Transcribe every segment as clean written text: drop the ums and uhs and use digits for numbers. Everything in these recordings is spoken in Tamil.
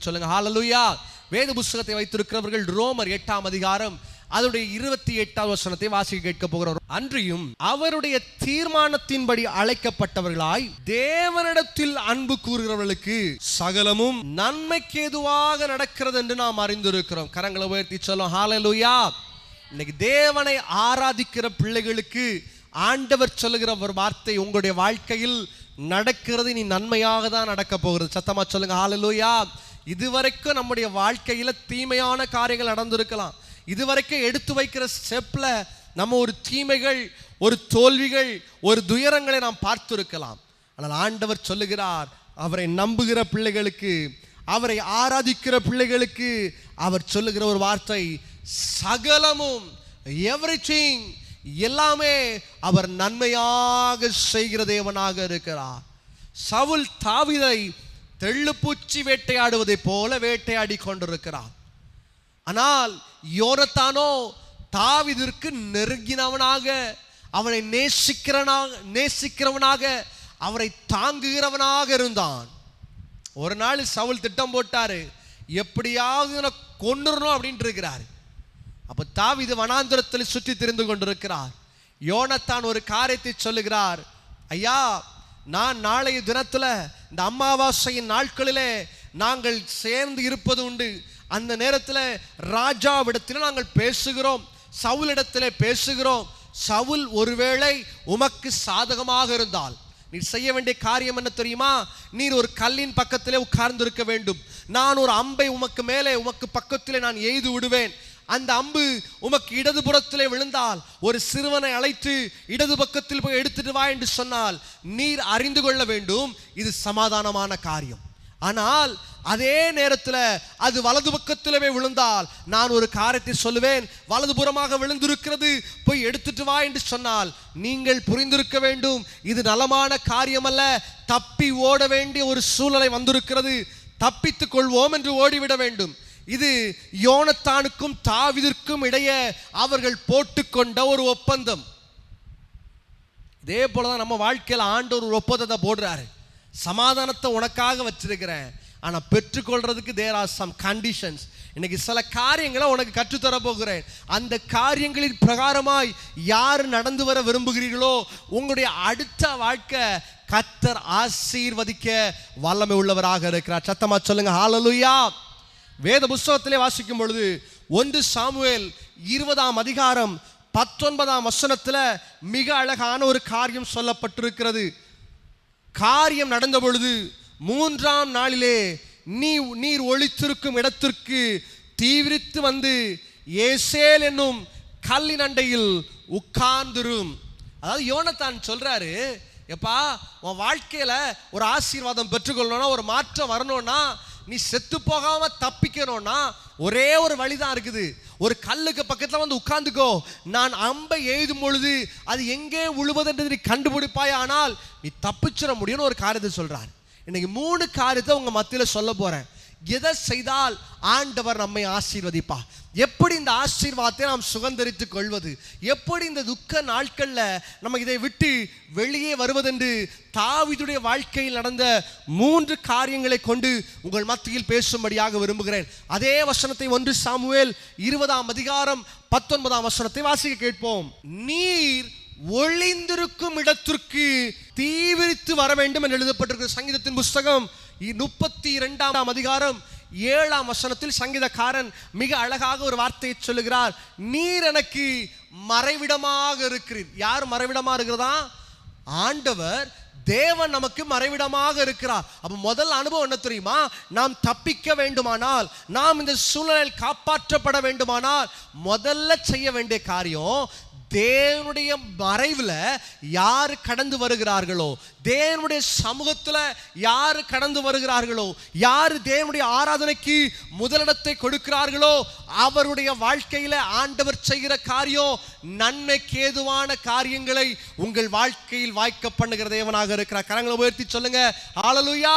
சொல்லுங்க ஹல்லேலூயா. வேத புத்தகத்தை வைத்திருக்கிறவர்கள் ரோமர் 8ஆம் அதிகாரம் அதனுடைய 28வது வசனத்தை வாசிக்க கேட்க போகிறோம். அன்றியும் அவருடைய தீர்மானத்தின்படி அழைக்கப்பட்டவர்களாய் தேவனிடத்தில் அன்பு கூறுகிறவர்களுக்கு சகலமும் நன்மைக்கு ஏதுவாக நடக்கிறது என்று நாம் அறிந்திருக்கிறோம். கரங்களை உயர்த்தி சொல்லும் ஹல்லேலூயா. இன்னைக்கு தேவனை ஆராதிக்கிற பிள்ளைகளுக்கு ஆண்டவர் சொல்லுகிற ஒரு வார்த்தை, உங்களுடைய வாழ்க்கையில் நடக்கிறது நீ நன்மையாக தான் நடக்க போகிறது. சத்தமா சொல்லுங்க ஹல்லேலூயா. இதுவரைக்கும் நம்முடைய வாழ்க்கையில தீமையான காரியங்கள் நடந்திருக்கலாம். இதுவரைக்கும் எடுத்து வைக்கிற ஸ்டெப்ல நம்ம ஒரு தீமைகள், ஒரு தோல்விகள், ஒரு துயரங்களை நாம் பார்த்திருக்கலாம். ஆனால் ஆண்டவர் சொல்லுகிறார், அவரை நம்புகிற பிள்ளைகளுக்கு, அவரை ஆராதிக்கிற பிள்ளைகளுக்கு அவர் சொல்லுகிற ஒரு வார்த்தை, சகலமும் எவ்ரிதிங் எல்லாமே அவர் நன்மையாக செய்கிற தேவனாக இருக்கிறார். சவுல் தாவீதை தெள்ளுப்பூச்சி வேட்டையாடுவதை போல வேட்டையாடி கொண்டிருக்கிறார். ஆனால் யோனத்தானோ தாவீதிற்கு நெருங்கினவனாக, அவனை நேசிக்கிறவனாக, அவரை தாங்குகிறவனாக இருந்தான். ஒரு நாள் சவுல் திட்டம் போட்டாரு, எப்படியாவது கொன்னுறணும் அப்படின்ட்டு இருக்கிறார். அப்ப தாவீது வனாந்தரத்தில் சுற்றி திரிந்து கொண்டிருக்கிறார். யோனத்தான் ஒரு காரியத்தை சொல்லுகிறார், ஐயா, நான் நாளைய தினத்துல இந்த அமாவாசையின் நாட்களிலே நாங்கள் சேர்ந்து இருப்பது உண்டு. அந்த நேரத்தில் ராஜாவிடத்தில் நாங்கள் பேசுகிறோம், சவுலிடத்தில் பேசுகிறோம். சவுல் ஒருவேளை உமக்கு சாதகமாக இருந்தால் நீர் செய்ய வேண்டிய காரியம் என்ன தெரியுமா? நீர் ஒரு கல்லின் பக்கத்திலே உட்கார்ந்து இருக்க வேண்டும். நான் ஒரு அம்பை உமக்கு மேலே, உமக்கு பக்கத்திலே நான் எய்து விடுவேன். அந்த அம்பு உமக்கு இடதுபுறத்திலே விழுந்தால் ஒரு சிறுவனை அழைத்து இடது பக்கத்தில் போய் எடுத்துட்டு வா என்று சொன்னால் நீர் அறிந்து கொள்ள வேண்டும், இது சமாதானமான காரியம். ஆனால் அதே நேரத்தில் அது வலது பக்கத்திலே விழுந்தால் நான் ஒரு காரியத்தை சொல்லுவேன், வலதுபுறமாக விழுந்திருக்கிறது, போய் எடுத்துட்டு வா என்று சொன்னால் நீங்கள் புரிந்திருக்க வேண்டும், இது நலமான காரியம் அல்ல. தப்பி ஓட வேண்டிய ஒரு சூழ்நிலை வந்திருக்கிறது, தப்பித்துக் கொள்வோம் என்று ஓடிவிட வேண்டும். இது யோனத்தானுக்கும் தாவீதிற்கும் இடையே அவர்கள் போட்டுக்கொண்ட ஒரு ஒப்பந்தம். இதே போலதான் நம்ம வாழ்க்கையில் ஆண்டவர் ஒரு ஒப்பந்தத்தை போடுறாரு. சமாதானத்தை உனக்காக வச்சிருக்கிறேன், ஆனா பெற்றுக்கொள்றதுக்கு தேர் ஆர் சம் கண்டிஷன்ஸ். இன்னைக்கு சில காரியங்களை உனக்கு கற்றுத்தர போகிறேன். அந்த காரியங்களின் பிரகாரமாய் யார் நடந்து வர விரும்புகிறீர்களோ உங்களுடைய அடுத்த வாழ்க்கை கர்த்தர் ஆசீர்வதிக்க வல்லமை உள்ளவராக இருக்கிறார். சத்தமா சொல்லுங்க ஹல்லேலூயா. வேத புத்தகத்திலே வாசிக்கும் பொழுது 1 சாமுவேல் 20ஆம் அதிகாரம் 19ஆம் வசனத்துல மிக அழகான ஒரு காரியம் சொல்லப்பட்டிருக்கிறது. காரியம் நடந்த பொழுது 3ஆம் நாளிலே நீர் ஒளித்திருக்கும் இடத்திற்கு தீவிரித்து வந்து ஏசேல் என்னும் கல்லின் அண்டையில் உட்கார்ந்துரும். அதாவது யோனத்தான் சொல்றாரு, எப்பா உன் வாழ்க்கையில ஒரு ஆசீர்வாதம் பெற்றுக்கொள்ளணும்னா, ஒரு மாற்றம் வரணும்னா, நீ செத்து போகாம தப்பிக்கணும்னா ஒரே ஒரு வழிதான் இருக்குது. ஒரு கல்லுக்கு பக்கத்தில் வந்து உட்கார்ந்துக்கோ. நான் அம்பை எய்தும் பொழுது அது எங்கே உழுவதென்று நீ கண்டுபிடிப்பாய், ஆனால் நீ தப்பிச்சிட முடியும்னு ஒரு காரியத்தை சொல்றார். இன்னைக்கு 3 காரியத்தை உங்க மத்தியில் சொல்ல போறேன். எதை செய்தால் ஆண்டவர் நம்மை ஆசீர்வதிப்பா, எப்படி இந்த ஆசீர்வாதத்தை நாம் சுதந்திரித்துக் கொள்வது, எப்படி இந்த துக்க நாட்கள்ல நம்ம இதை விட்டு வெளியே வருவதென்று தாவீதுடைய வாழ்க்கையில் நடந்த 3 காரியங்களை கொண்டு உங்கள் மத்தியில் பேசும்படியாக விரும்புகிறேன். அதே வசனத்தை 1 சாமுவேல் 20ஆம் அதிகாரம் 19ஆம் வசனத்தை வாசிக்க கேட்போம். நீர் ஒளிந்திருக்கும் இடத்திற்கு தீவிரித்து வர வேண்டும் என்று எழுதப்பட்டிருக்கிற சங்கீதத்தின் புஸ்தகம் 32ஆம் அதிகாரம் 7ஆம் வசனத்தில் சங்கீதக்காரன் மிக அழகாக ஒரு வார்த்தையை சொல்லுகிறார். நீர் எனக்கு மறைவிடமாக இருக்கிறீர். யார் மறைவிடமாக இருக்கிறதா? ஆண்டவர் தேவன் நமக்கு மறைவிடமாக இருக்கிறார். அப்ப முதல் அனுபவம் என்ன தெரியுமா? நாம் தப்பிக்க வேண்டுமானால், நாம் இந்த சூழ்நிலையில் காப்பாற்றப்பட வேண்டுமானால் முதல்ல செய்ய வேண்டிய காரியம், தேவனுடைய மறைவில் யார் கடந்து வருகிறார்களோ, தேவனுடைய சமூகத்தில் யார் கடந்து வருகிறார்களோ, யார் தேவனுடைய ஆராதனைக்கு முதலிடத்தை கொடுக்கிறார்களோ அவருடைய வாழ்க்கையில் ஆண்டவர் செய்கிற காரியம் நன்மைக்கு ஏதுவான காரியங்களை உங்கள் வாழ்க்கையில் வாய்க்க பண்ணுகிற தேவனாக இருக்கிறார். கரங்களை உயர்த்தி சொல்லுங்க ஹல்லேலூயா.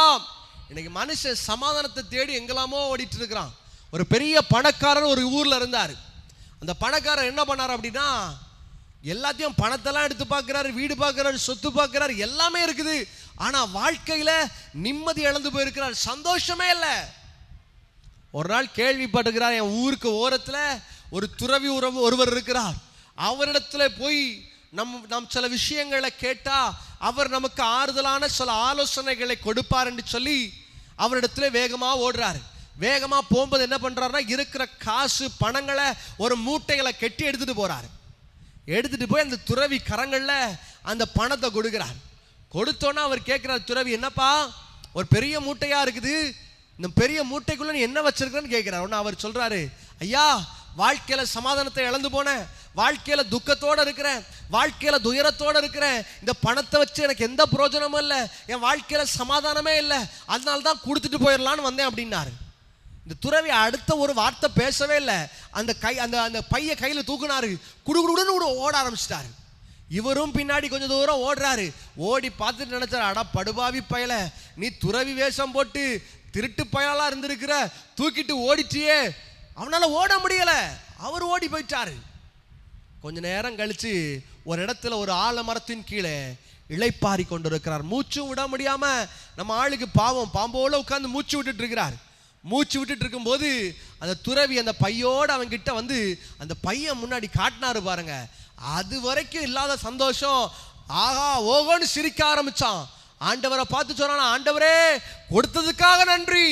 இன்னைக்கு மனுஷன் சமாதானத்தை தேடி எங்கெல்லாமோ ஓடிட்டு இருக்கிறான். ஒரு பெரிய பணக்காரர் ஒரு ஊர்ல இருந்தார். அந்த பணக்காரர் என்ன பண்ணார் அப்படின்னா, எல்லாத்தையும் பணத்தெல்லாம் எடுத்து பார்க்கிறாரு, வீடு பார்க்கிறாரு, சொத்து பார்க்கிறாரு, எல்லாமே இருக்குது. ஆனா வாழ்க்கையில நிம்மதி இழந்து போயிருக்கிறார், சந்தோஷமே இல்லை. ஒரு நாள் கேள்விப்பட்டுக்கிறார், என் ஊருக்கு ஓரத்தில் ஒரு துறவி ஒருவர் இருக்கிறார், அவரிடத்துல போய் நம் சில விஷயங்களை கேட்டா அவர் நமக்கு ஆறுதலான சில ஆலோசனைகளை கொடுப்பார் என்று சொல்லி அவரிடத்துல வேகமா ஓடுறாரு. வேகமா போகும்போது என்ன பண்றாருன்னா, இருக்கிற காசு பணங்களை ஒரு மூட்டைகளை கெட்டி எடுத்துட்டு போறாரு. எடுத்துட்டு போய் அந்த துறவி கரங்கள்ல அந்த பணத்தை கொடுக்கிறார். கொடுத்தோன்னா அவர் கேட்கிறார், துறவி என்னப்பா ஒரு பெரிய மூட்டையா இருக்குது, இந்த பெரிய மூட்டைக்குள்ள நீ என்ன வச்சிருக்கன்னு கேட்கிறார். உடனே அவர் சொல்றாரு, ஐயா வாழ்க்கையில சமாதானத்தை இழந்து போனேன், வாழ்க்கையில துக்கத்தோட இருக்கிறேன், வாழ்க்கையில துயரத்தோட இருக்கிறேன், இந்த பணத்தை வச்சு எனக்கு எந்த பிரயோஜனமும் இல்லை, என் வாழ்க்கையில சமாதானமே இல்லை, அதனால தான் கொடுத்துட்டு போயிடலான்னு வந்தேன் அப்படின்னாரு. இந்த துறவி அடுத்த ஒரு வார்த்தை பேசவே இல்லை. அந்த அந்த பைய கையில தூக்குனாரு, குடுகுடுன்னு ஓட ஆரம்பிச்சிட்டாரு. இவரும் பின்னாடி கொஞ்சம் தூரம் ஓடுறாரு. ஓடி பார்த்துட்டு நினைச்சாரு, அடா படுபாவி பயல, நீ துறவி வேஷம் போட்டு திருட்டு பயலா இருந்திருக்கிற, தூக்கிட்டு ஓடிட்டியே. அவனால ஓட முடியல, அவர் ஓடி போயிட்டாரு. கொஞ்ச நேரம் கழிச்சு ஒரு இடத்துல ஒரு ஆலமரத்தின் கீழே இளைப்பாரி கொண்டிருக்கிறார். மூச்சு விட முடியாம நம்ம ஆளுக்கு பாவம் பாம்போல உட்கார்ந்து மூச்சு விட்டுட்டு இருக்கிறார். மூச்சு விட்டுட்டு இருக்கும்போது அந்த துறவி அந்த பையோடு அவன்கிட்ட வந்து அந்த பையன் முன்னாடி காட்டினாரு பாருங்க. அது வரைக்கும் இல்லாத சந்தோஷம், ஆஹா ஓகோன்னு சிரிக்க ஆரம்பிச்சான். ஆண்டவரை பார்த்து சொன்னான், ஆண்டவரே கொடுத்ததுக்காக நன்றி.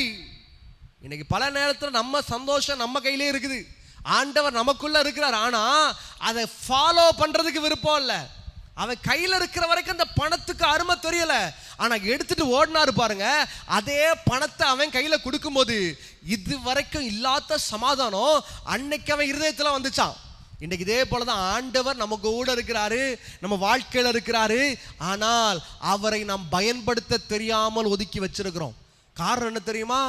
இன்னைக்கு பல நேரத்தில் நம்ம சந்தோஷம் நம்ம கையிலே இருக்குது, ஆண்டவர் நமக்குள்ள இருக்கிறார், ஆனா அதை ஃபாலோ பண்றதுக்கு விருப்பம் இல்லை. அவன் கையில் இருக்கிற வரைக்கும் அந்த பணத்துக்கு அருமை தெரியல, ஆனா எடுத்துட்டு ஓடினாரு பாருங்க. அதே பணத்தை அவன் கையில கொடுக்கும்போது இது வரைக்கும் இல்லாத சமாதானம் அன்னைக்கு அவன் இருதயத்துல வந்துச்சான். இன்னைக்கு இதே போலதான் ஆண்டவர் நமக்கு கூட இருக்கிறாரு, நம்ம வாழ்க்கையில இருக்கிறாரு, ஆனால் அவரை நாம் பயன்படுத்த தெரியாமல் ஒதுக்கி வச்சிருக்கிறோம். காரணம் என்ன தெரியுமா?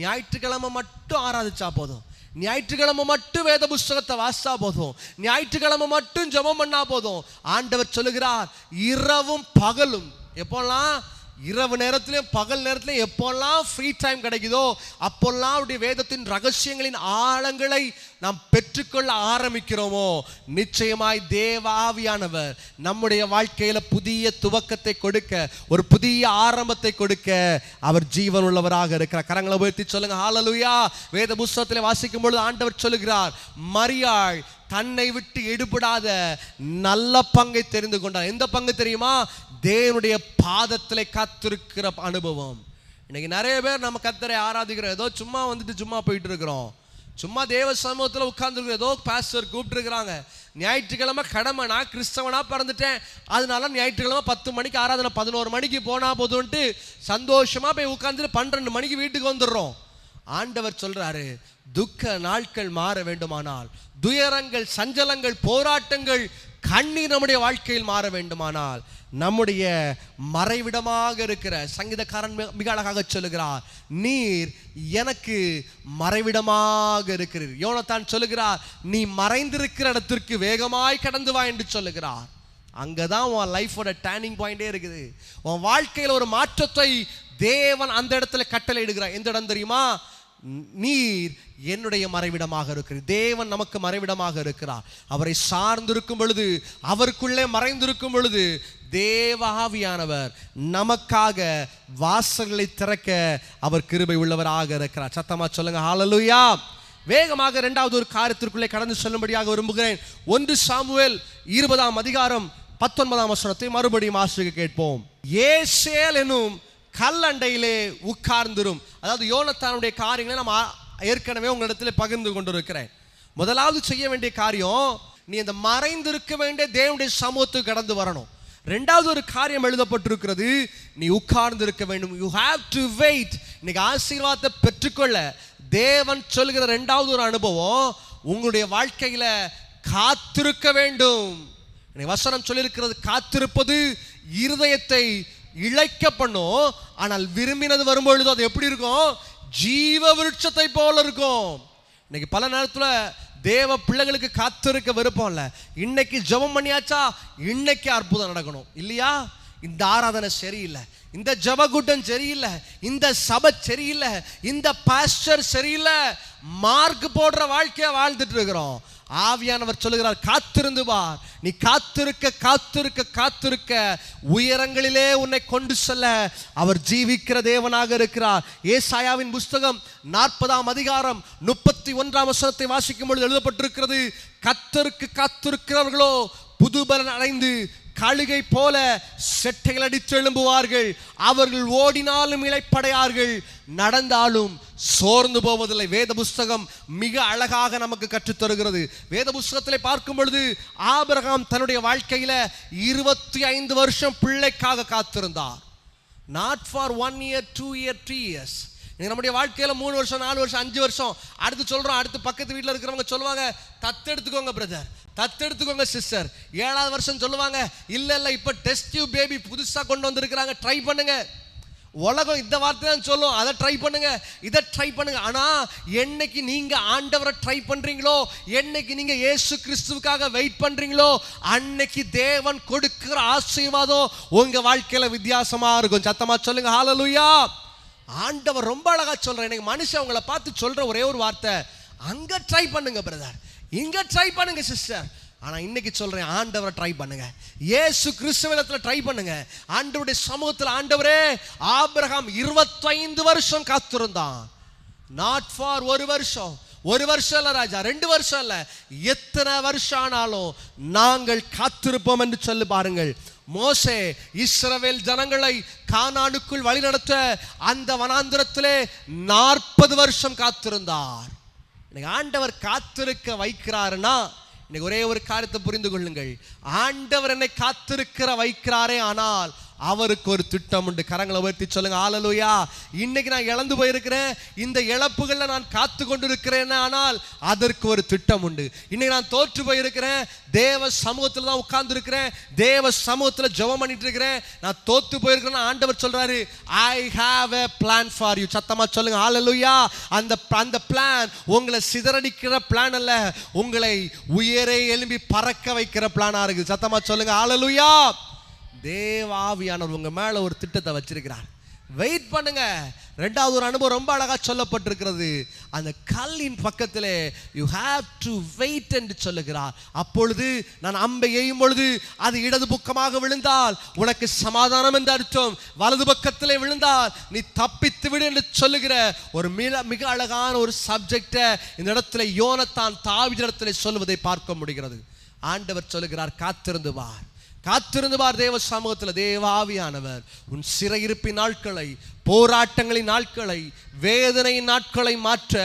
ஞாயிற்றுக்கிழமை மட்டும் ஆராதிச்சா போதும், ஞாயிற்றுக்கிழமை மட்டும் வேத புஸ்தகத்தை வாசிச்சா போதும், ஞாயிற்றுக்கிழமை மட்டும் ஜெபம் பண்ணா போதும். ஆண்டவர் சொல்லுகிறார், இரவும் பகலும், எப்போல்லாம் இரவு நேரத்திலும் பகல் நேரத்திலும் எப்போல்லாம் ஃப்ரீ டைம் கிடைக்குதோ அப்போல்லாம் அவருடைய வேதத்தின் ரகசியங்களின் ஆழங்களை நாம் பெற்றுக்கொள்ள ஆரம்பிக்கிறோமோ, நிச்சயமாய் தேவாவியானவர் நம்முடைய வாழ்க்கையில புதிய துவக்கத்தை கொடுக்க, ஒரு புதிய ஆரம்பத்தை கொடுக்க அவர் ஜீவன் உள்ளவராக இருக்கிறார். கரங்களை உயர்த்தி சொல்லுங்க ஹல்லேலூயா. வேத புஸ்தகத்தில் வாசிக்கும் பொழுது ஆண்டவர் சொல்லுகிறார், மரியாள் தன்னை விட்டு எடுபடாத நல்ல பங்கை தெரிந்து கொண்டார். எந்த பங்கு தெரியுமா? தேவனுடைய பாதத்திலே காத்திருக்கிற அனுபவம். இன்னைக்கு நிறைய பேர் நம்ம கர்த்தரை ஆராதிக்கிறோம், ஏதோ சும்மா வந்துட்டு சும்மா போயிட்டு இருக்கிறோம், சும்மா தேவ சமூகத்தில் உட்கார்ந்துருக்கிறோம், ஏதோ பாஸ்டர் கூப்பிட்டு இருக்கிறாங்க, ஞாயிற்றுக்கிழமை கடமை, நான் கிறிஸ்தவனா பிறந்துட்டேன் அதனால ஞாயிற்றுக்கிழமை 10 மணிக்கு ஆராதனை, 11 மணிக்கு போனா போதும்ட்டு சந்தோஷமா போய் உட்கார்ந்துட்டு 12 மணிக்கு வீட்டுக்கு வந்துடுறோம். ஆண்டவர் சொல்றாரு, துக்க நாட்கள் மாற வேண்டுமானால், துயரங்கள், சஞ்சலங்கள், போராட்டங்கள், கண்ணீர் நம்முடைய வாழ்க்கையில் மாற வேண்டுமானால், நம்முடைய மறைவிடமாக இருக்கிற சங்கீதக்காரன் மிக அழகாக சொல்லுகிறார், நீர் எனக்கு மறைவிடமாக இருக்கிறீர். யோனத்தான் சொல்லுகிறார், நீ மறைந்திருக்கிற இடத்திற்கு வேகமாய் கடந்து வா என்று சொல்லுகிறார். அங்கதான் உன் லைஃபோட டர்னிங் பாயிண்டே இருக்குது. உன் வாழ்க்கையில் ஒரு மாற்றத்தை தேவன் அந்த இடத்துல கட்டளை இடுகிறார். எந்த இடம் தெரியுமா? நீர் என்னுடைய மறைவிடமாக இருக்கிறீர். தேவன் நமக்கு மறைவிடமாக இருக்கிறார். அவரை சார்ந்திருக்கும் பொழுது, அவருக்குள்ளே மறைந்திருக்கும் பொழுது தேவ ஆவியானவர் நமக்காக வாசல்களை திறக்க அவர் கிருபை உள்ளவராக இருக்கிறார். சத்தமா சொல்லுங்க ஹல்லேலூயா. வேகமாக இரண்டாவது ஒரு காரியத்திற்குள்ளே கடந்து செல்லும்படியாக விரும்புகிறேன். 1 சாமுவேல் 20ஆம் அதிகாரம் 19ஆம் வசனத்தை மறுபடியும் வாசிக்க கேட்போம். ஏசேல் எனும் கல்லண்டையிலே உட்கார்ந்துரும். அதாவது யோனத்தானுடைய காரியங்களை நம்ம ஏற்கனவே உங்களிடத்தில் பகிர்ந்து கொண்டிருக்கிறேன். முதலாவது செய்ய வேண்டிய காரியம், நீ அந்த மறைந்திருக்க வேண்டிய தேவனுடைய சமூகத்துக்கு கடந்து வரணும். ரெண்டாவது ஒரு காரியம் எழுதப்பட்டிருக்கிறது, நீ உட்கார்ந்து இருக்க வேண்டும். You have to wait. இன்னைக்கு ஆசீர்வாதத்தை பெற்றுக்கொள்ள தேவன் சொல்கிற ரெண்டாவது ஒரு அனுபவம், உங்களுடைய வாழ்க்கையில காத்திருக்க வேண்டும். வசனம் சொல்லியிருக்கிறது, காத்திருப்பது இருதயத்தை இழைக்க பண்ணும், ஆனால் விரும்பினது வரும்பொழுது அது எப்படி இருக்கும்? ஜீவ விருட்சத்தை போல இருக்கும். இன்னைக்கு பல நேரத்தில் தேவ பிள்ளைகளுக்கு காத்திருக்க விருப்பம் இல்லை. இன்னைக்கு ஜெபம் பண்ணியாச்சா, இன்னைக்கு அற்புதம் நடக்கணும் இல்லையா? இந்த ஆராதனை சரியில்லை, இந்த ஜெப கூட்டம் சரியில்லை, இந்த சபை சரியில்லை, இந்த பாஸ்டர் சரியில்லை, மார்க் போடுற வாழ்க்கையை வாழ்ந்துட்டு இருக்கிறோம். ஆவியானவர் சொல்லுகிறார், காத்திருந்து பார். நீ காத்திருக்க காத்திருக்க காத்திருக்க உயரங்களிலே உன்னை கொண்டு செல்ல அவர் ஜீவிக்கிற தேவனாக இருக்கிறார். ஏசாயாவின் புஸ்தகம் 40ஆம் அதிகாரம் 31ஆம் வசனத்தை வாசிக்கும் பொழுது எழுதப்பட்டிருக்கிறது, கர்த்தருக்கு காத்திருக்கிறவர்களோ புதுபலன் அடைந்து கழுகை போல செட்டைகள் அடித்து எழும்புவார்கள். அவர்கள் ஓடினாலும் இளைப்படையார்கள், நடந்தாலும் சோர்ந்து போவதில்லை. வேத புஸ்தகம் மிக அழகாக நமக்கு கற்றுத்தருகிறது. வேத புஸ்தகத்திலே பார்க்கும் பொழுது ஆபிரகாம் தன்னுடைய வாழ்க்கையில 25 வருஷம் பிள்ளைக்காக காத்திருந்தார். Not for 1 year 2 year 3 years. நம்முடைய வாழ்க்கையில 3 வருஷம் 4 வருஷம் 5 வருஷம் அடுத்து சொல்றோம். அடுத்து பக்கத்து வீட்டில் இருக்கிறவங்க சொல்லுவாங்க, தத்தெடுத்துக்கோங்க பிரதர், தத்தெடுத்துக்கோங்க சிஸ்டர். 7வது வருஷம் சொல்லுவாங்க, இல்ல இல்ல இப்ப டெஸ்ட் டியூப் பேபி புதுசா கொண்டு வந்திருக்கிறாங்க, ட்ரை பண்ணுங்க. உலகம் இந்த வார்த்தை தான் சொல்லும், அதை ட்ரை பண்ணுங்க, இதை ட்ரை பண்ணுங்க. ஆனா என்னைக்கு நீங்க ஆண்டவரை ட்ரை பண்றீங்களோ, என்னைக்கு நீங்க இயேசு கிறிஸ்துவுக்காக வெயிட் பண்றீங்களோ, அன்னைக்கு தேவன் கொடுக்கிற ஆசீர்வாதம் உங்க வாழ்க்கையில வித்தியாசமா இருக்கும். சத்தமா சொல்லுங்க ஹல்லேலூயா. ஆண்டவர் ரொம்ப அழகா சொல்ற, எனக்கு மனுஷன் உங்களை பார்த்து சொல்ற ஒரே ஒரு வார்த்தை, அங்க ட்ரை பண்ணுங்க பிரதர், இங்க ட்ரை பண்ணுங்க சிஸ்டர். ஆனா இன்னைக்கு சொல்றேன், ஆண்டவரை ட்ரை பண்ணுங்க, இயேசு கிறிஸ்துவிடத்துல ட்ரை பண்ணுங்க. ஆண்டவருடைய சமூகத்தில், ஆண்டவரே, ஆபிரகாம் 25 வருஷம் காத்திருந்தான். நாட் ஃபார் 1 வருஷம், 1 வருஷம் இல்ல ராஜா, 2 வருஷம் இல்ல, எத்தனை வருஷம் ஆனாலும் நாங்கள் காத்திருப்போம் என்று சொல்லி பாருங்கள். மோசே இஸ்ரவேல் ஜனங்களை கானானுக்குள் வழிநடத்த அந்த வனாந்திரத்திலே 40 வருஷம் காத்திருந்தார். ஆண்டவர் காத்திருக்க வைக்கிறாருன்னா இன்னைக்கு ஒரே ஒரு காரியத்தை புரிந்து கொள்ளுங்கள், ஆண்டவர் என்னை காத்திருக்கிற வைக்கிறாரே, ஆனால் அவருக்கு ஒரு திட்டம் உண்டு. கரங்களை உயர்த்தி சொல்லுங்க ஹல்லேலூயா. இன்னைக்கு நான் இழந்து போயிருக்கிறேன், இந்த இழப்புகள்ல நான் காத்து கொண்டிருக்கிறேன், ஆனால் அதற்கு ஒரு திட்டம் உண்டு. இன்னைக்கு நான் தோற்று போயிருக்கிறேன், தேவ சமூகத்தில் தான் உட்கார்ந்து இருக்கிறேன், தேவ சமூகத்தில் ஜெபம் பண்ணிட்டு இருக்கிறேன், நான் தோத்து போயிருக்கிறேன். ஆண்டவர் சொல்றாரு, I have a plan for you. சத்தமா சொல்லுங்க ஹல்லேலூயா. அந்த பிளான் உங்களை சிதறடிக்கிற பிளான் அல்ல, உங்களை உயரே எழும்பி பறக்க வைக்கிற பிளானா இருக்கு. சத்தமா சொல்லுங்க ஹல்லேலூயா. தேவாவியானவர் உங்க மேல ஒரு திட்டத்தை வச்சிருக்கிறார், வெயிட் பண்ணுங்க. 2வது ஒரு அனுபவம் ரொம்ப அழகா சொல்லப்பட்டிருக்கிறது, அந்த கல்லின் பக்கத்திலே யூ ஹேவ் டு வெயிட் என்று சொல்லுகிறார். அப்பொழுது நான் அம்பை எய்யும் பொழுது அது இடது பக்கமாக விழுந்தால் உனக்கு சமாதானம் என்று அர்த்தம், வலது பக்கத்திலே விழுந்தால் நீ தப்பித்து விடு என்று சொல்லுகிற ஒரு மிக அழகான ஒரு சப்ஜெக்டை இந்த இடத்துல யோனத்தான் தாவீதிடத்திலே சொல்வதை பார்க்க முடிகிறது. ஆண்டவர் சொல்லுகிறார், காத்திருந்து பார், காத்திருந்து பார். தேவ சமூகத்தில் தேவாவியானவர் உன் சிறையிருப்பின் நாட்களை, போராட்டங்களின் நாட்களை, வேதனையின் நாட்களை மாற்ற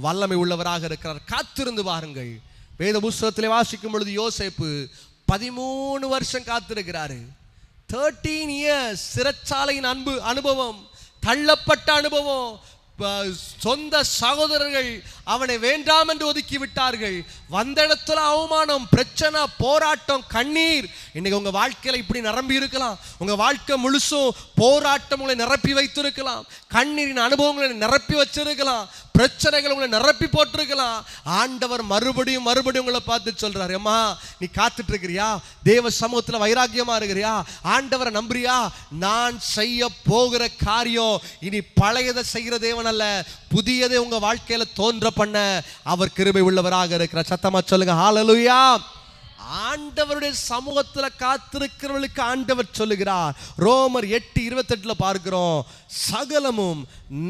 வல்லமை உள்ளவராக இருக்கிறார். காத்திருந்து பாருங்கள். வேத புஸ்தகத்திலே வாசிக்கும் பொழுது யோசேப்பு 13 வருஷம் காத்திருக்கிறாரு. 13 years சிறைச்சாலையின் அனுபவம், தள்ளப்பட்ட அனுபவம், சொந்த சகோதரர்கள் அவனை வேண்டாம் என்று ஒதுக்கி விட்டார்கள், வந்த இடத்துல அவமானம், பிரச்சனை, போராட்டம், கண்ணீர். இன்னைக்கு உங்க வாழ்க்கையில இப்படி நிரம்பி இருக்கலாம், உங்க வாழ்க்கை முழுசும் போராட்டம் உங்களை நிரப்பி வைத்திருக்கலாம், கண்ணீரின் அனுபவங்களை நிரப்பி வச்சிருக்கலாம், பிரச்சனைகள் உங்களை நிரப்பி போட்டிருக்கலாம். ஆண்டவர் மறுபடியும் மறுபடியும் உங்களை பார்த்து சொல்றாரு, அம்மா நீ காத்துட்டு இருக்கிறியா, தேவ சமூகத்துல வைராக்கியமா இருக்கிறியா, ஆண்டவரை நம்புறியா, நான் செய்ய போகிற காரியம் இனி பழையதை செய்கிற தேவன் அல்ல, புதியதை உங்க வாழ்க்கையில தோன்ற பண்ண அவர் கிருபை உள்ளவராக இருக்கிறார். சத்தமா சொல்லுங்க ஹல்லேலூயா. ஆண்டவருடைய சமூகத்துல காத்திருக்கிறவர்களுக்கு ஆண்டவர் சொல்லுகிறார். ரோமர் 8:28 பார்க்கிறோம், சகலமும்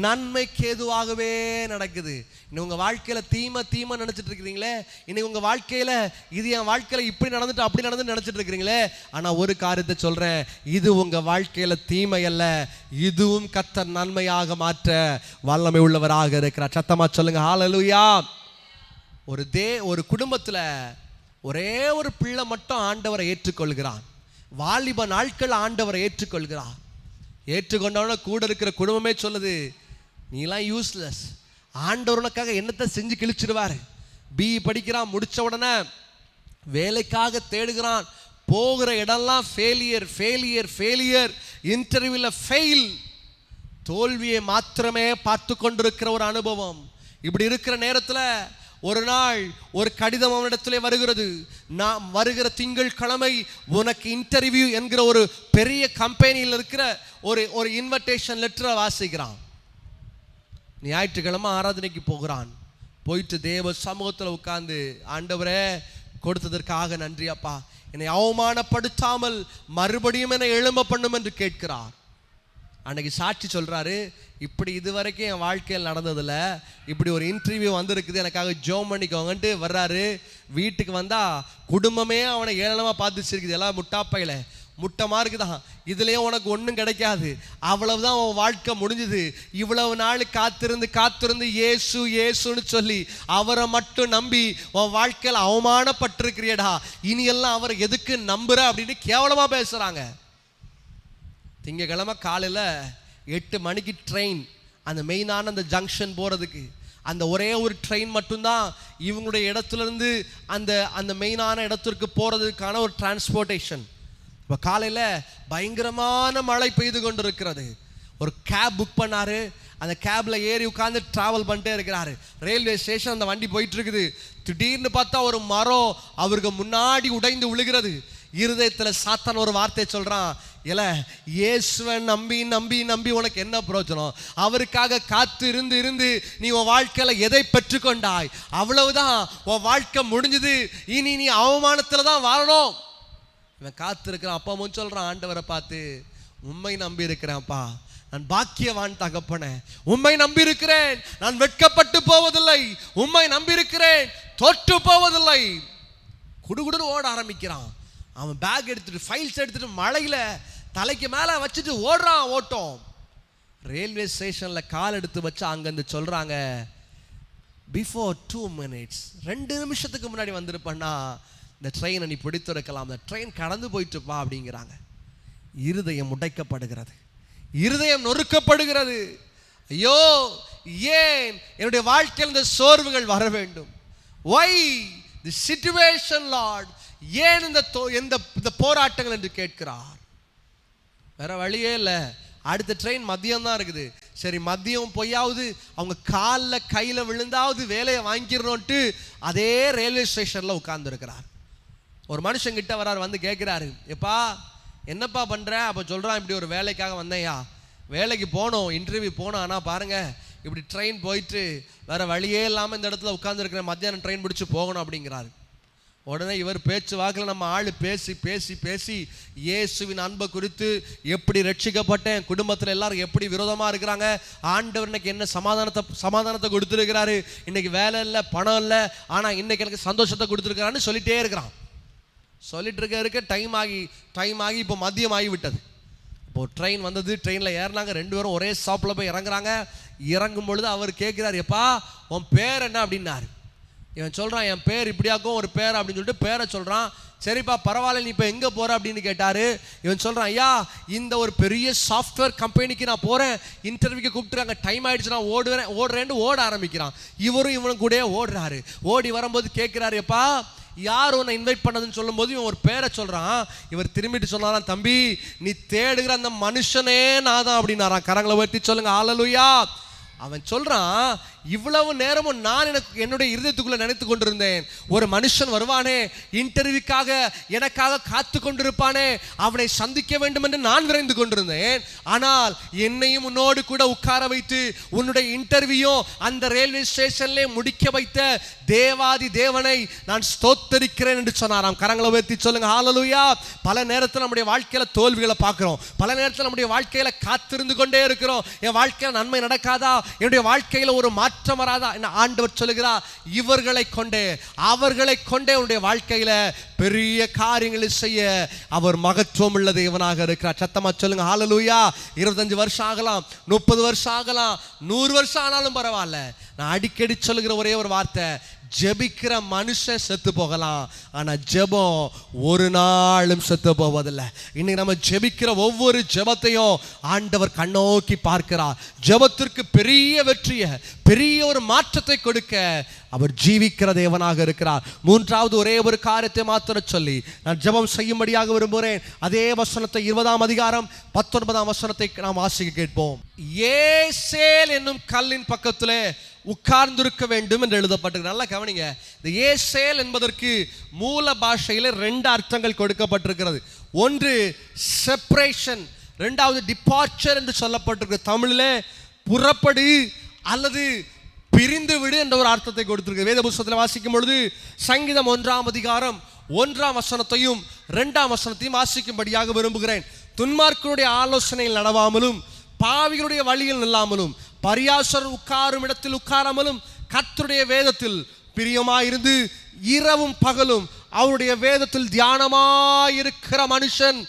நன்மைக்கு ஏதுவாகவே நடக்குது. இன்னைக்கு உங்க வாழ்க்கையில தீமை நினைச்சிட்டு இருக்கிறீங்களே, இன்னைக்கு உங்க வாழ்க்கையில இது என் வாழ்க்கையில இப்படி நடந்துட்டு அப்படி நடந்து நினைச்சிட்டு இருக்கிறீங்களே, ஆனா ஒரு காரியத்தை சொல்றேன், இது உங்க வாழ்க்கையில தீமை அல்ல, இதுவும் கர்த்தர் நன்மையாக மாற்ற வல்லமை உள்ளவராக இருக்கிறார். சத்தமா சொல்லுங்க ஹல்லேலூயா. ஒரு குடும்பத்துல ஒரே ஒரு பிள்ளை மட்டும் ஆண்டவரை ஏற்றுக்கொள்கிறான். வாலிப நாட்கள் ஆண்டவரை ஏற்றுக்கொள்கிறான். ஏற்றுக்கொண்டவன கூட இருக்கிற குடும்பமே சொல்லுது, நீலாம் யூஸ்லெஸ், ஆண்டவர் உனக்காக என்னத்தை செஞ்சு கிழிச்சிடுவாரு. பிஇ படிக்கிறான், முடிச்ச உடனே வேலைக்காக தேடுகிறான், போகிற இடம்லாம் ஃபெயிலியர் ஃபெயிலியர் ஃபெயிலியர், இன்டர்வியூவில் ஃபெயில், தோல்வியை மாத்திரமே பார்த்து கொண்டிருக்கிற ஒரு அனுபவம். இப்படி இருக்கிற நேரத்தில் ஒரு நாள் ஒரு கடிதம் அவனிடத்திலே வருகிறது. நான் வருகிற திங்கட்கிழமை உனக்கு இன்டர்வியூ என்கிற ஒரு பெரிய கம்பெனியில் இருக்கிற ஒரு இன்விடேஷன் லெட்டரை வாசிக்கிறான். ஞாயிற்றுக்கிழமை ஆராதனைக்கு போகிறான். போயிட்டு தேவ சமூகத்தில் உட்கார்ந்து, ஆண்டவரே கொடுத்ததற்காக நன்றி அப்பா, என்னை அவமானப்படுத்தாமல் மறுபடியும் என்னை எழும்ப பண்ணும் என்று கேட்கிறார். அன்னைக்கு சாட்சி சொல்றாரு, இப்படி இதுவரைக்கும் என் வாழ்க்கையில் நடந்ததில்ல, இப்படி ஒரு இன்டர்வியூ வந்திருக்குது, எனக்காக ஜோம் பண்ணிக்கோங்கன்ட்டு வர்றாரு. வீட்டுக்கு வந்தா குடும்பமே அவனை ஏளனமாக பார்த்து சிரிக்குது. எல்லாம் முட்டாப்பையில முட்டமா இருக்குதான், இதுலயும் உனக்கு ஒன்றும் கிடைக்காது, அவ்வளவுதான் உன் வாழ்க்கை முடிஞ்சுது. இவ்வளவு நாள் காத்திருந்து காத்திருந்து இயேசு இயேசுன்னு சொல்லி அவரை மட்டும் நம்பி உன் வாழ்க்கையில் அவமானப்பட்டிருக்கிறியடா, இனி எல்லாம் அவரை எதுக்கு நம்புற அப்படின்னு கேவலமா பேசுறாங்க. திங்கக்கிழமை காலையில் 8 மணிக்கு ட்ரெயின், அந்த மெயினான அந்த ஜங்ஷன் போகிறதுக்கு அந்த ஒரே ஒரு ட்ரெயின் மட்டும்தான் இவங்களுடைய இடத்துலேருந்து அந்த அந்த மெயினான இடத்திற்கு போகிறதுக்கான ஒரு டிரான்ஸ்போர்ட்டேஷன். இப்போ காலையில் பயங்கரமான மழை பெய்து கொண்டு இருக்கிறது. ஒரு கேப் புக் பண்ணார், அந்த கேபில் ஏறி உட்காந்து ட்ராவல் பண்ணிட்டே இருக்கிறாரு. ரயில்வே ஸ்டேஷன் அந்த வண்டி போயிட்டு இருக்குது. திடீர்னு பார்த்தா ஒரு மரம் அவருக்கு முன்னாடி உடைந்து விழுகிறது. இருதயத்தில் சாத்தான் ஒரு வார்த்தை சொல்கிறான், இல்லை இயேசுவை நம்பி நம்பி நம்பி உனக்கு என்ன பிரயோஜனம்? அவருக்காக காத்து இருந்து இருந்து நீ உன் வாழ்க்கையில் எதை பெற்றுக்கொண்டாய்? அவ்வளவுதான், உன் வாழ்க்கை முடிஞ்சது, இனி நீ அவமானத்தில் தான் வாழணும். இவன் காத்திருக்கிறான். அப்பா முன் சொல்கிறான் ஆண்டவரை பார்த்து, உண்மை நம்பி இருக்கிறேன்ப்பா, நான் பாக்கியவான் தகப்பனே, உம்மை நம்பி இருக்கிறேன், நான் வெட்கப்பட்டு போவதில்லை, உம்மை நம்பி இருக்கிறேன், தோற்று போவதில்லை. குடுகுடுன்னு ஓட ஆரம்பிக்கிறான். அவன் பேக் எடுத்துட்டு ஃபைல்ஸ் எடுத்துட்டு மழையில தலைக்கு மேலே வச்சுட்டு ஓடுறான். ஓட்டம் ரயில்வே ஸ்டேஷனில் கால் எடுத்து வச்சு அங்கேருந்து சொல்கிறாங்க, பிஃபோர் 2 minutes, 2 நிமிஷத்துக்கு முன்னாடி வந்திருப்பேன்னா இந்த ட்ரெயினை நீ பிடித்திருக்கலாம், இந்த ட்ரெயின் கடந்து போயிட்டுப்பா அப்படிங்கிறாங்க. இருதயம் உடைக்கப்படுகிறது, இருதயம் நொறுக்கப்படுகிறது. ஐயோ, ஏன் என்னுடைய வாழ்க்கையில் இந்த சோர்வுகள் வர வேண்டும்? Why the situation, Lord? ஏன் இந்த போராட்டங்கள் என்று கேட்கிறார். வேற வழியே இல்லை. அடுத்த ட்ரெயின் மதியம் தான் இருக்குது. சரி, மதியம் பொய்யாவது அவங்க காலில் கையில் விழுந்தாவது வேலையை வாங்கிடணும்ட்டு அதே ரயில்வே ஸ்டேஷனில் உட்கார்ந்துருக்கிறார். ஒரு மனுஷங்கிட்ட வரார், வந்து கேட்குறாரு, எப்பா என்னப்பா பண்ணுற? அப்போ சொல்கிறான், இப்படி ஒரு வேலைக்காக வந்தேன்யா, வேலைக்கு போனோம், இன்டர்வியூ போனோம், ஆனால் பாருங்கள் இப்படி ட்ரெயின் போயிட்டு வேறு வழியே இல்லாமல் இந்த இடத்துல உட்காந்துருக்கிறேன், மத்தியானம் ட்ரெயின் பிடிச்சி போகணும் அப்படிங்கிறாரு. உடனே இவர் பேச்சு வாக்கில் நம்ம ஆள் பேசி பேசி பேசி இயேசுவின் அன்பை குறித்து, எப்படி ரட்சிக்கப்பட்டேன், குடும்பத்தில் எல்லாரும் எப்படி விரோதமாக இருக்கிறாங்க, ஆண்டவர் இன்னைக்கு என்ன சமாதானத்தை கொடுத்துருக்கிறாரு, இன்னைக்கு வேலை இல்லை பணம் இல்லை ஆனால் இன்னைக்கு எனக்கு சந்தோஷத்தை கொடுத்துருக்கிறான்னு சொல்லிகிட்டே இருக்கிறான். சொல்லிட்டு இருக்க டைம் ஆகி இப்போ மதியம் ஆகி விட்டது. இப்போது ட்ரெயின் வந்தது, ட்ரெயினில் ஏறினாங்க, 2 பேரும் ஒரே ஸ்டாப்பில் போய் இறங்குறாங்க. இறங்கும் பொழுது அவர் கேட்குறாரு, எப்பா உன் பேர் என்ன அப்படின்னாரு. இவன் சொல்கிறான், என் பேர் இப்படியாக்கும் ஒரு பேர் அப்படின்னு சொல்லிட்டு பேரை சொல்கிறான். சரிப்பா பரவாயில்ல, நீ இப்போ எங்கே போகிற அப்படின்னு கேட்டார். இவன் சொல்கிறான், ஐயா இந்த ஒரு பெரிய சாஃப்ட்வேர் கம்பெனிக்கு நான் போகிறேன், இன்டர்வியூக்கு கூப்பிட்டுருக்காங்க, டைம் ஆகிடுச்சு, நான் ஓடுறேன்னு ஓட ஆரம்பிக்கிறான். இவனும் கூட ஓடுறாரு. ஓடி வரும்போது கேட்குறாரு, எப்பா யார் உன்னை இன்வைட் பண்ணதுன்னு சொல்லும்போது இவன் ஒரு பேரை சொல்கிறான். இவர் திரும்பிட்டு சொன்னாராம், தம்பி நீ தேடுகிற அந்த மனுஷனே நான் தான் அப்படின்னாரான். கரங்களை உயர்த்தி சொல்லுங்க ஹல்லேலூயா. அவன் சொல்கிறான், இவ்வளவு நேரமும் நான் என்னுடைய இருதயத்துக்குள்ளே நினைத்து கொண்டிருந்தேன், ஒரு மனுஷன் வருவானே, இன்டர்வியூக்காக எனக்காக காத்து கொண்டிருப்பானே, அவனை சந்திக்க வேண்டும் என்று நான் விரைந்து கொண்டிருந்தேன். ஆனால் என்னையும் உன்னோடு கூட உட்கார வைத்து உன்னுடைய இன்டர்வியூ அந்த ரயில்வே ஸ்டேஷன்லே முடிக்க வைத்த தேவாதி தேவனை நான் ஸ்தோத்தரிக்கிறேன் என்று சொன்னாராம். கரங்களை உயர்த்தி சொல்லுங்க ஹல்லேலூயா. பல நேரத்தில் நம்முடைய வாழ்க்கையில் தோல்விகளை பார்க்குறோம், பல நேரத்தில் நம்முடைய வாழ்க்கையில் காத்திருந்து கொண்டே இருக்கிறோம். என் வாழ்க்கையில் நன்மை நடக்காதா, என்னுடைய வாழ்க்கையில் ஒரு மாற்றம் வராதா? என்ன ஆண்டவர் சொல்லுகிறார், அவர்களை கொண்டே உன்னுடைய வாழ்க்கையில பெரிய காரியங்களை செய்ய அவர் மகத்துவம் உள்ள தேவனாக இருக்கிறார். சத்தமா சொல்லுங்க ஹல்லேலூயா. 25 வருஷம் ஆகலாம், 30 வருஷம் ஆகலாம், 100 வருஷம் ஆனாலும் பரவாயில்ல. நான் அடிக்கடி சொல்லுகிற ஒரே ஒரு வார்த்தை, ஜெபிக்கிற மனுஷன் செத்து போகலாம், ஆனால் ஜெபம் ஒரு நாளும் செத்து போவதில்லை. இன்னைக்கு நம்ம ஜெபிக்கிற ஒவ்வொரு ஜெபத்தையும் ஆண்டவர் கண்ணோக்கி பார்க்கிறார். ஜெபத்திற்கு பெரிய வெற்றியை, பெரிய ஒரு மாற்றத்தை கொடுக்க அவர் ஜீவிக்கிற தேவனாக இருக்கிறார். 3வது ஒரே ஒரு காரியத்தை மாத்திர சொல்லி நான் ஜெபம் செய்யும்படியாக விரும்புகிறேன். அதே வசனத்தை 20ஆம் அதிகாரம் 19ஆம் வசனத்தை நாம் வாசிக்க கேட்போம். ஏசேல் என்னும் கல்லின் பக்கத்திலே உட்கார்ந்திருக்க வேண்டும் என்று எழுதப்பட்டிருக்கு. நல்லா கவனிங்க, இந்த ஏசேல் என்பதற்கு மூல பாஷையில் 2 அர்த்தங்கள் கொடுக்கப்பட்டிருக்கிறது. ஒன்று செப்பரேஷன், 2வது டிபார்ச்சர் என்று சொல்லப்பட்டிருக்கு. தமிழில் புறப்படு அல்லது பிரிந்து விடு என்ற ஒரு அர்த்தத்தை கொடுத்திருக்கு. வேத புத்தகத்தில் வாசிக்கும் பொழுது சங்கீதம் 1ஆம் அதிகாரம் 1ஆம் வசனத்தையும் 2ஆம் வசனத்தையும் வாசிக்கும்படியாக விரும்புகிறேன். துன்மார்க்கருடைய ஆலோசனையில் நடவாமலும் பாவிகளுடைய வழியில் நில்லாமலும் பரியாசர் உட்காரும் இடத்தில் உட்காராமலும் கர்த்தருடைய வேதத்தில் பிரியமாயிருந்து இரவும் பகலும் அவருடைய வேதத்தில் தியானமாயிருக்கிற மனுஷன்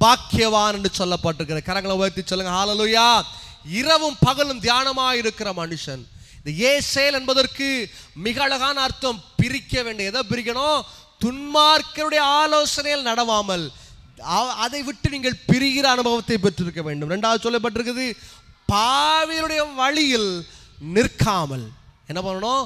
பாக்கியவான் என்று சொல்லப்பட்டிருக்கிற. கரங்களை உயர்த்தி சொல்லுங்க ஹல்லேலூயா. இரவும் பகலும் தியானமாயிருக்கிற மனுஷன். இந்த ஏசேல் என்பதற்கு மிக அழகான அர்த்தம். பிரிக்க வேண்டிய, எதை பிரிக்கணும்? துன்மார்க்கருடைய ஆலோசனையில் நடவாமல் அதை விட்டு நீங்கள் பிரிகிற அனுபவத்தை பெற்றிருக்க வேண்டும். 2வது சொல்லப்பட்டிருக்குது, பாவிகளுடைய வழியில் நிற்காமல் என்ன பண்ணணும்?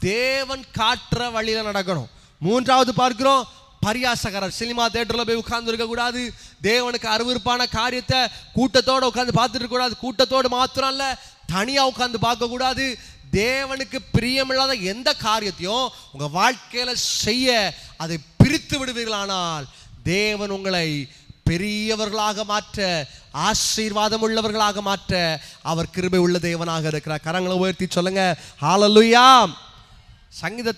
தேவன் காட்டுற வழியில நடக்கணும். 3வது பார்க்கிறோம், பரியாசகரர். சினிமா தியேட்டர்ல போய் உட்கார்ந்து இருக்க கூடாது. தேவனுக்கு அருவருப்பான காரியத்தை கூட்டத்தோடு உட்கார்ந்து பார்த்துட்டு இருக்க கூடாது. கூட்டத்தோடு மாத்திரம் இல்ல, தனியா உட்கார்ந்து பார்க்க கூடாது. தேவனுக்கு பிரியமில்லாத எந்த காரியத்தையும் உங்க வாழ்க்கையில செய்ய அதை பிரித்து விடுவீர்களானால் தேவன் உங்களை பெரியவர்களாக மாற்ற, ஆசீர்வாதம் உள்ளவர்களாக மாற்ற அவர் கிருபை உள்ள தேவனாக இருக்கிறார். கரங்களை உயர்த்தி சொல்லுங்க ஹல்லேலூயா. சங்கீத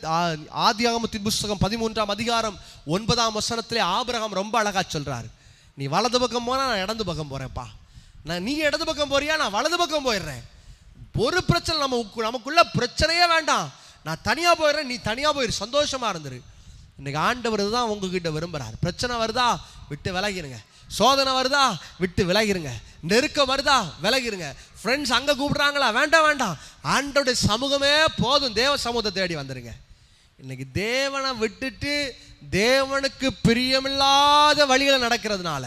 ஆதியாகமத்தின் புத்தகம் 13ஆம் அதிகாரம் 9ஆம் வசனத்திலே ஆபிரகாம் ரொம்ப அழகா சொல்றாரு. நீ வலது பக்கம் போனா நான் இடது பக்கம் போறேன்ப்பா. நீ இடது பக்கம் போறியா, நான் வலது பக்கம் போயிடுறேன். ஒரு பிரச்சனை நமக்குள்ள பிரச்சனையே வேண்டாம். நான் தனியா போயிடுறேன், நீ தனியா போயிரு, சந்தோஷமா இருந்துரு. இன்னைக்கு ஆண்டவர் தான் உங்ககிட்ட விரும்புறாரு. பிரச்சனை வருதா, விட்டு விலகிருங்க. சோதனை வருதா, விட்டு விலகிருங்க. நெருக்கம் வருதா, விலகிருங்க. ஃப்ரெண்ட்ஸ் அங்கே கூப்பிடுறாங்களா, வேண்டாம் வேண்டாம். ஆண்டோடைய சமூகமே போதும், தேவ சமூகத்தை தேடி வந்துருங்க. இன்னைக்கு தேவனை விட்டுட்டு தேவனுக்கு பிரியமில்லாத வழிகளை நடக்கிறதுனால,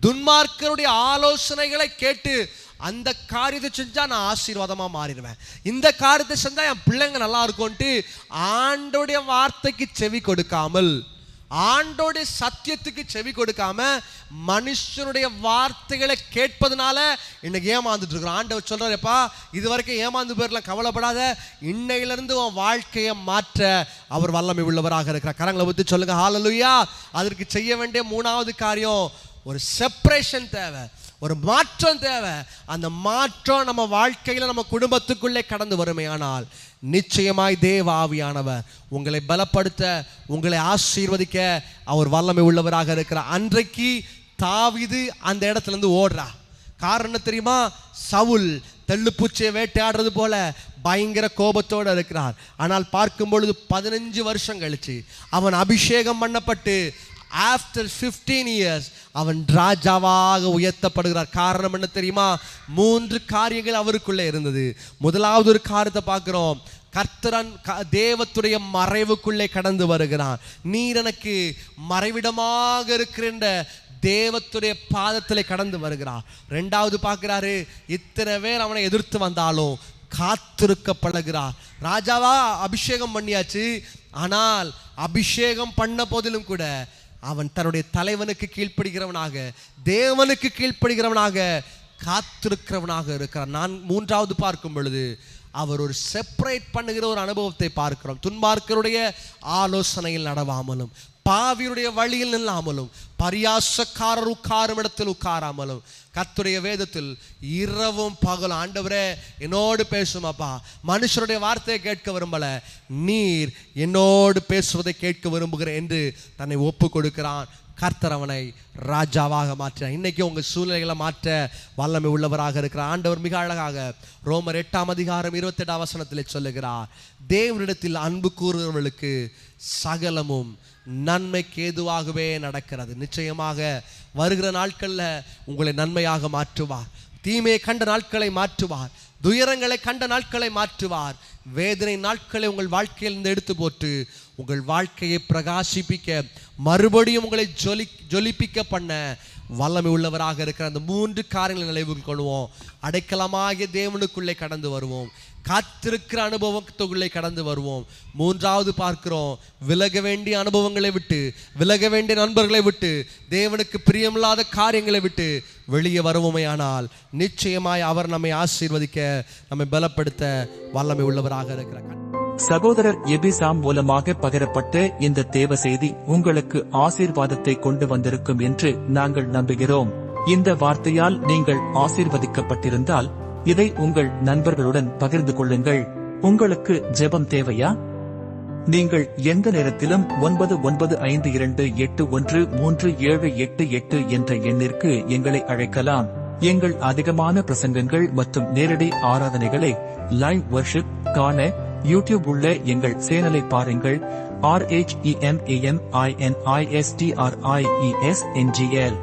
துன்மார்க்கருடைய ஆலோசனைகளை கேட்டு அந்த காரியத்தை செஞ்சா நான் ஆசீர்வாதமா மாறிடுவேன், இந்த காரியத்தை செஞ்சா என் பிள்ளைங்க நல்லா இருக்கும்ட்டு ஆண்டோடைய வார்த்தைக்கு செவி கொடுக்காமல், ஆண்டோடைய சத்தியத்துக்கு செவி கொடுக்காம மனுஷனுடைய வார்த்தைகளை கேட்பதனால இன்னைக்கு ஏமாந்துட்டு இருக்கிறோம். ஆண்டவர் சொல்றாருப்பா, இது வரைக்கும் ஏமாந்து போயிடலாம், கவலைப்படாத, இன்னையிலிருந்து உன் வாழ்க்கையை மாற்ற அவர் வல்லமை உள்ளவராக இருக்கிறார். கரங்களை ஊற்றி சொல்லுங்க ஹல்லேலூயா. அதற்கு செய்ய வேண்டிய 3வது காரியம், ஒரு செப்பரேஷன் தேவை, ஒரு மாற்றம் தேவை. அந்த மாற்றம் நம்ம வாழ்க்கையில் நம்ம குடும்பத்துக்குள்ளே கடந்து வருமையானால் நிச்சயமாய் தேவ ஆவியானவர் உங்களை பலப்படுத்த, உங்களை ஆசீர்வதிக்க அவர் வல்லமை உள்ளவராக இருக்கிறார். அன்றைக்கு தாவீது அந்த இடத்துல இருந்து ஓடுறா. காரணம் தெரியுமா? சவுல் தெள்ளுப்பூச்சியை வேட்டையாடுறது போல பயங்கர கோபத்தோடு இருக்கிறார். ஆனால் பார்க்கும் பொழுது 15 வருஷம் கழிச்சு அவன் அபிஷேகம் பண்ணப்பட்டு ஆஃப்டர் 15 இயர்ஸ் அவன் ராஜாவாக உயர்த்தப்படுகிறார். காரணம் என்ன தெரியுமா? 3 காரியங்கள் அவருக்குள்ளே இருந்தது. முதலாவது ஒரு காரியத்தை பார்க்கிறோம், கர்த்தரன் தேவத்துடைய மறைவுக்குள்ளே கடந்து வருகிறான். நீர் எனக்கு மறைவிடமாக இருக்கின்ற தேவத்துடைய பாதத்திலே கடந்து வருகிறார். 2வது பார்க்கிறாரு, இத்தனை பேர் அவனை எதிர்த்து வந்தாலும் காத்திருக்க பழகிறார். ராஜாவா அபிஷேகம் பண்ணியாச்சு, ஆனால் அபிஷேகம் பண்ண போதிலும் கூட அவன் தன்னுடைய தலைவனுக்கு கீழ்ப்படுகிறவனாக, தேவனுக்கு கீழ்ப்படுகிறவனாக, காத்திருக்கிறவனாக இருக்கிறான். நான் 3வது பார்க்கும் பொழுது அவர் ஒரு செப்பரேட் பண்ணுகிற ஒரு அனுபவத்தை பார்க்கிறோம். துன்மார்க்கருடைய ஆலோசனையில் நடவாமலும் பாவியுடைய வழியில் நில்லாமலும் பரியாசக்காரர் உட்காரும் இடத்தில் உட்காராமலும் கர்த்தருடைய வேதத்தில் இரவும் பகலும், ஆண்டவரே என்னோடு பேசும் அப்பா, மனுஷருடைய வார்த்தையை கேட்க விரும்பல, நீர் என்னோடு பேசுவதை கேட்க விரும்புகிறேன் என்று தன்னை ஒப்பு கொடுக்கிறான். கர்த்தர் அவனை ராஜாவாக மாற்றினார். இன்னைக்கு உங்க சூழ்நிலைகளை மாற்ற வல்லமை உள்ளவராக இருக்கிறார். ஆண்டவர் மிக அழகாக ரோமர் 8ஆம் அதிகாரம் 28ஆம் வசனத்திலே சொல்லுகிறார், தேவனிடத்தில் அன்பு கூறுகிறவர்களுக்கு சகலமும் நன்மைக்கு ஏதுவாகவே நடக்கிறது. நிச்சயமாக வருகிற நாட்களில் உங்களை நன்மையாக மாற்றுவார். தீமையை கண்ட நாட்களை மாற்றுவார், துயரங்களை கண்ட நாட்களை மாற்றுவார். வேதனை நாட்களை உங்கள் வாழ்க்கையில் எடுத்து போட்டு உங்கள் வாழ்க்கையை பிரகாசிப்பிக்க, மறுபடியும் உங்களை ஜொலிப்பிக்க பண்ண வல்லமை உள்ளவராக இருக்கிற அந்த 3 காரியங்களை நினைவுகள் கொள்வோம். அடைக்கலமாகிய தேவனுக்குள்ளே கடந்து வருவோம், காத்திருக்கிற அனுபவத்துக்குள்ளே கடந்து வருவோம். 3வது பார்க்கிறோம், விலக வேண்டிய அனுபவங்களை விட்டு, விலக வேண்டிய நண்பர்களை விட்டு, தேவனுக்கு பிரியமில்லாத காரியங்களை விட்டு வெளியே வருவோமையானால் நிச்சயமாய் அவர் நம்மை ஆசீர்வதிக்க, நம்மை பலப்படுத்த வல்லமை உள்ளவராக இருக்கிறார். சகோதரர் எபிசாம் மூலமாக பகிரப்பட்ட இந்த தேவ செய்தி உங்களுக்கு ஆசீர்வாதத்தை கொண்டு வந்திருக்கும் என்று நாங்கள் நம்புகிறோம். இந்த வார்த்தையால் நீங்கள் ஆசீர்வதிக்கப்பட்டிருந்தால் இதை உங்கள் நண்பர்களுடன் பகிர்ந்து கொள்ளுங்கள். உங்களுக்கு ஜெபம் தேவையா? நீங்கள் எந்த நேரத்திலும் 9952813788 என்ற எண்ணிற்கு எங்களை அழைக்கலாம். எங்கள் அதிகமான பிரசங்கங்கள் மற்றும் நேரடி ஆராதனைகளை லைவ் வர்ஷிப் காண யூடியூப் உள்ள எங்கள் சேனலை பாருங்கள். RHEMAMINISTRIESNGL.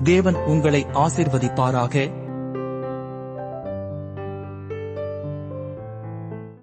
தேவன் உங்களை ஆசீர்வதிப்பாராக.